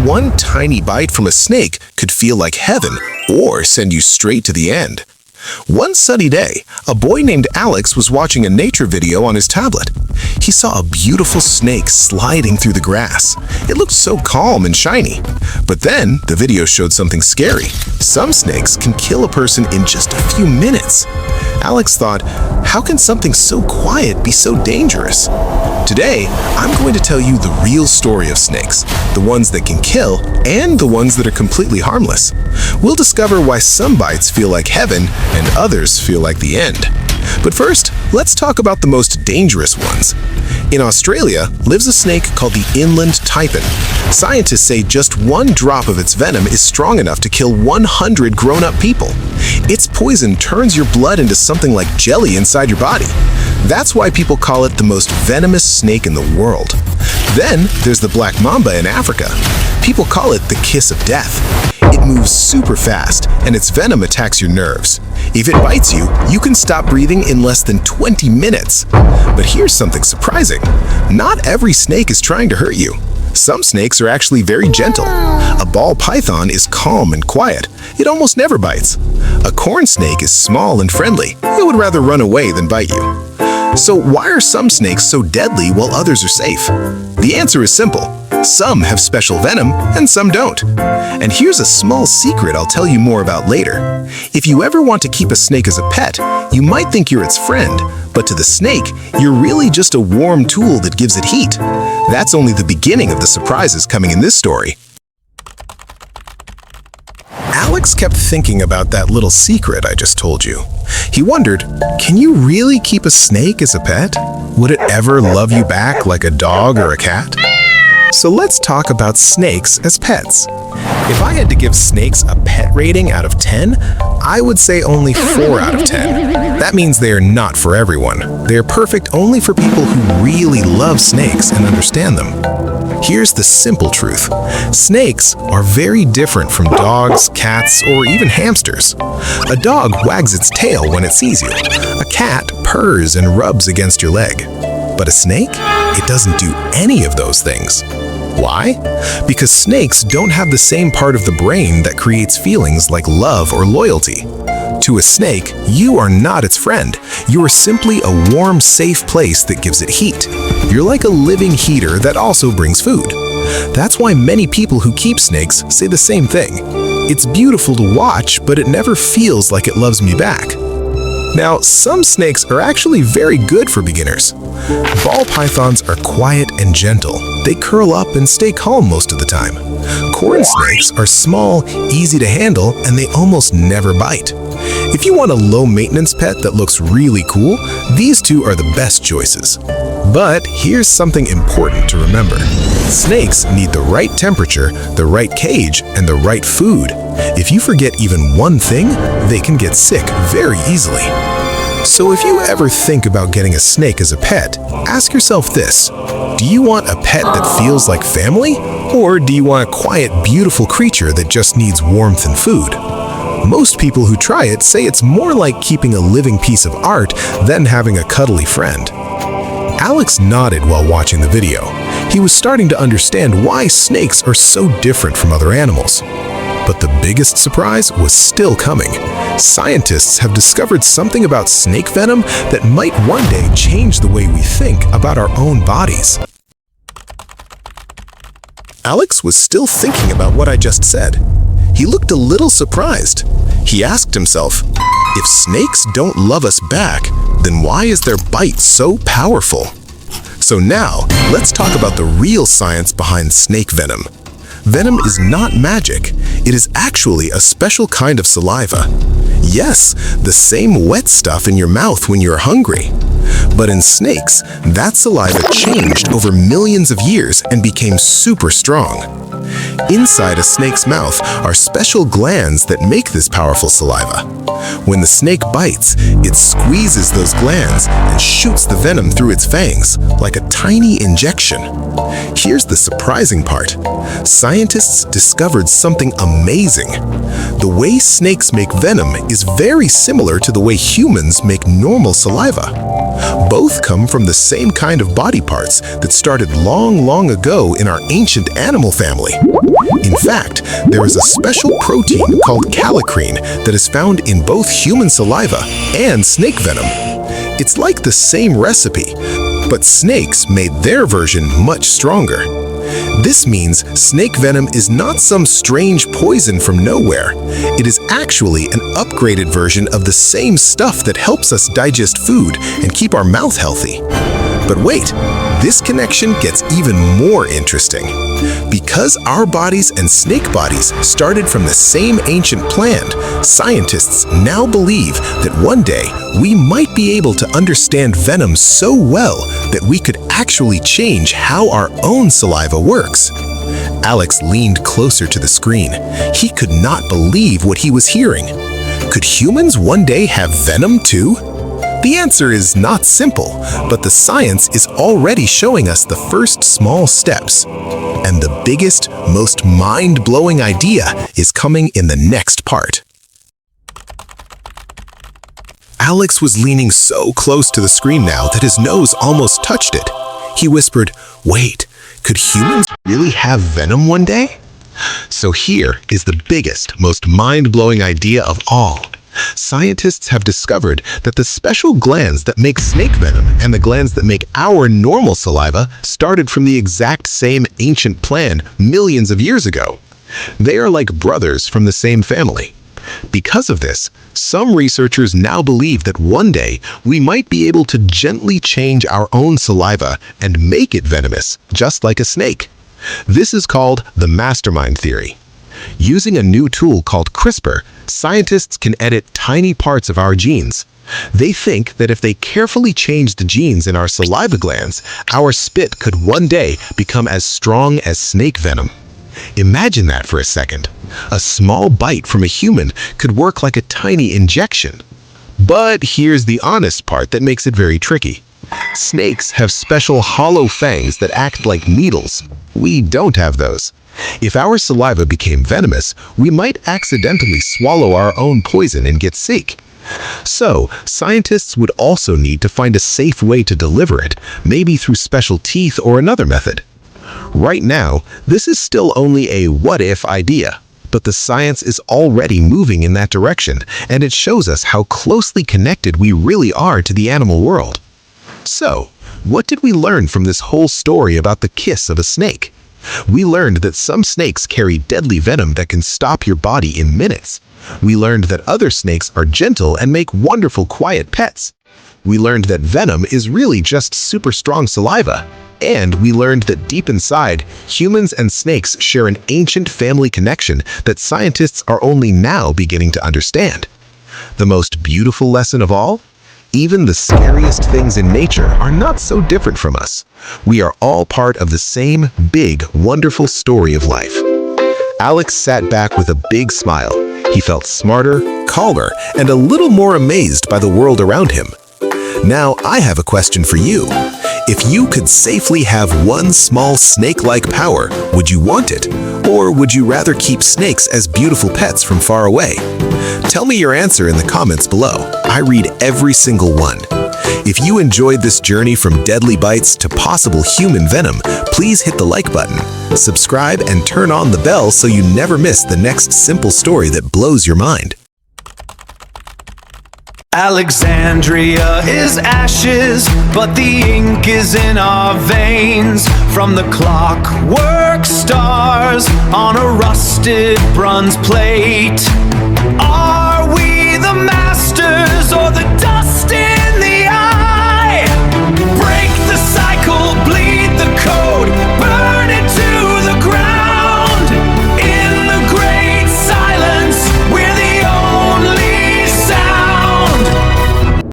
one tiny bite from a snake could feel like heaven or send you straight to the end. One sunny day, a boy named Alex was watching a nature video on his tablet. He saw a beautiful snake sliding through the grass. It looked so calm and shiny. But then, the video showed something scary. Some snakes can kill a person in just a few minutes. Alex thought, how can something so quiet be so dangerous? Today, I'm going to tell you the real story of snakes, the ones that can kill and the ones that are completely harmless. We'll discover why some bites feel like heaven and others feel like the end. But first, let's talk about the most dangerous ones. In Australia lives a snake called the Inland Taipan. Scientists say just one drop of its venom is strong enough to kill 100 grown-up people. Its poison turns your blood into something like jelly inside your body. That's why people call it the most venomous snake in the world. Then there's the Black Mamba in Africa. People call it the kiss of death. It moves super fast, and its venom attacks your nerves. If it bites you, you can stop breathing in less than 20 minutes. But here's something surprising. Not every snake is trying to hurt you. Some snakes are actually very gentle. A ball python is calm and quiet. It almost never bites. A corn snake is small and friendly. It would rather run away than bite you. So why are some snakes so deadly while others are safe? The answer is simple. Some have special venom and some don't. And here's a small secret I'll tell you more about later. If you ever want to keep a snake as a pet, you might think you're its friend, but to the snake, you're really just a warm tool that gives it heat. That's only the beginning of the surprises coming in this story. Alex kept thinking about that little secret I just told you. He wondered, can you really keep a snake as a pet? Would it ever love you back like a dog or a cat? So let's talk about snakes as pets. If I had to give snakes a pet rating out of 10, I would say only 4 out of 10. That means they are not for everyone. They are perfect only for people who really love snakes and understand them. Here's the simple truth. Snakes are very different from dogs, cats, or even hamsters. A dog wags its tail when it sees you. A cat purrs and rubs against your leg. But a snake? It doesn't do any of those things. Why? Because snakes don't have the same part of the brain that creates feelings like love or loyalty. To a snake, you are not its friend. You are simply a warm, safe place that gives it heat. You're like a living heater that also brings food. That's why many people who keep snakes say the same thing. It's beautiful to watch, but it never feels like it loves me back. Now, some snakes are actually very good for beginners. Ball pythons are quiet and gentle. They curl up and stay calm most of the time. Corn snakes are small, easy to handle, and they almost never bite. If you want a low-maintenance pet that looks really cool, these two are the best choices. But here's something important to remember. Snakes need the right temperature, the right cage, and the right food. If you forget even one thing, they can get sick very easily. So if you ever think about getting a snake as a pet, ask yourself this. Do you want a pet that feels like family? Or do you want a quiet, beautiful creature that just needs warmth and food? Most people who try it say it's more like keeping a living piece of art than having a cuddly friend. Alex nodded while watching the video. He was starting to understand why snakes are so different from other animals. But the biggest surprise was still coming. Scientists have discovered something about snake venom that might one day change the way we think about our own bodies. Alex was still thinking about what I just said. He looked a little surprised. He asked himself, if snakes don't love us back, then why is their bite so powerful? So now, let's talk about the real science behind snake venom. Venom is not magic. It is actually a special kind of saliva. Yes, the same wet stuff in your mouth when you're hungry. But in snakes, that saliva changed over millions of years and became super strong. Inside a snake's mouth are special glands that make this powerful saliva. When the snake bites, it squeezes those glands and shoots the venom through its fangs, like a tiny injection. Here's the surprising part. Scientists discovered something amazing. The way snakes make venom is very similar to the way humans make normal saliva. Both come from the same kind of body parts that started long, long ago in our ancient animal family. In fact, there is a special protein called kallikrein that is found in both human saliva and snake venom. It's like the same recipe, but snakes made their version much stronger. This means snake venom is not some strange poison from nowhere. It is actually an upgraded version of the same stuff that helps us digest food and keep our mouth healthy. But wait, this connection gets even more interesting. Because our bodies and snake bodies started from the same ancient plant, scientists now believe that one day we might be able to understand venom so well that we could actually change how our own saliva works. Alex leaned closer to the screen. He could not believe what he was hearing. Could humans one day have venom too? The answer is not simple, but the science is already showing us the first small steps. And the biggest, most mind-blowing idea is coming in the next part. Alex was leaning so close to the screen now that his nose almost touched it. He whispered, "Wait, could humans really have venom one day?" So here is the biggest, most mind-blowing idea of all. Scientists have discovered that the special glands that make snake venom and the glands that make our normal saliva started from the exact same ancient plant millions of years ago. They are like brothers from the same family. Because of this, some researchers now believe that one day we might be able to gently change our own saliva and make it venomous, just like a snake. This is called the mastermind theory. Using a new tool called CRISPR, scientists can edit tiny parts of our genes. They think that if they carefully change the genes in our saliva glands, our spit could one day become as strong as snake venom. Imagine that for a second. A small bite from a human could work like a tiny injection. But here's the honest part that makes it very tricky. Snakes have special hollow fangs that act like needles. We don't have those. If our saliva became venomous, we might accidentally swallow our own poison and get sick. So, scientists would also need to find a safe way to deliver it, maybe through special teeth or another method. Right now, this is still only a what-if idea, but the science is already moving in that direction, and it shows us how closely connected we really are to the animal world. So, what did we learn from this whole story about the kiss of a snake? We learned that some snakes carry deadly venom that can stop your body in minutes. We learned that other snakes are gentle and make wonderful quiet pets. We learned that venom is really just super strong saliva. And we learned that deep inside, humans and snakes share an ancient family connection that scientists are only now beginning to understand. The most beautiful lesson of all? Even the scariest things in nature are not so different from us. We are all part of the same big, wonderful story of life. Alex sat back with a big smile. He felt smarter, calmer, and a little more amazed by the world around him. Now, I have a question for you. If you could safely have one small snake-like power, would you want it? Or would you rather keep snakes as beautiful pets from far away? Tell me your answer in the comments below. I read every single one. If you enjoyed this journey from deadly bites to possible human venom, please hit the like button, subscribe, and turn on the bell so you never miss the next simple story that blows your mind. Alexandria is ashes, but the ink is in our veins. From the clockwork stars on a rusted bronze plate.